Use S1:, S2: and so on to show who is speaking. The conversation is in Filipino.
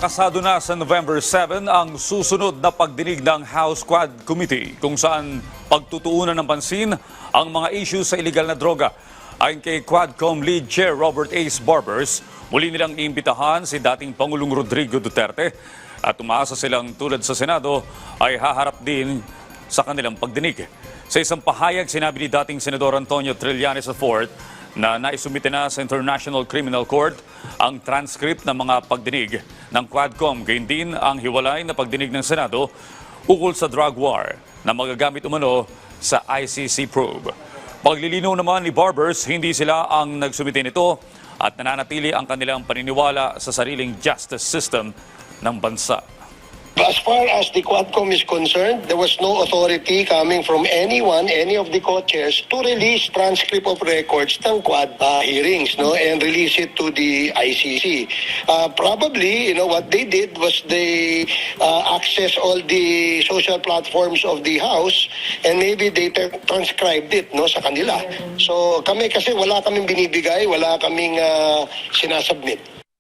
S1: Nakasado na sa November 7 ang susunod na pagdinig ng House Quad Committee kung saan pagtutuunan ng pansin ang mga issues sa iligal na droga. Ayon kay Quadcom Lead Chair Robert Ace Barbers, muli nilang iimbitahan si dating Pangulong Rodrigo Duterte at umaasa silang tulad sa Senado ay haharap din sa kanilang pagdinig. Sa isang pahayag, sinabi ni dating Senador Antonio Trillanes IV na naisumite na sa International Criminal Court ang transcript ng mga pagdinig ng Quadcom, gayon din ang hiwalay na pagdinig ng Senado ukol sa drug war na magagamit umano sa ICC probe. Paglilinaw naman ni Barbers, hindi sila ang nagsumite nito at nananatili ang kanilang paniniwala sa sariling justice system ng bansa.
S2: As far as the Quadcom is concerned, there was no authority coming from anyone, any of the co-chairs, to release transcript of records ng Quad hearings, no, and release it to the ICC. Probably, what they did was they access all the social platforms of the House, and maybe they transcribed it, no, sa kanila. So kami kasi wala kaming binibigay, wala kaming sinasubmit.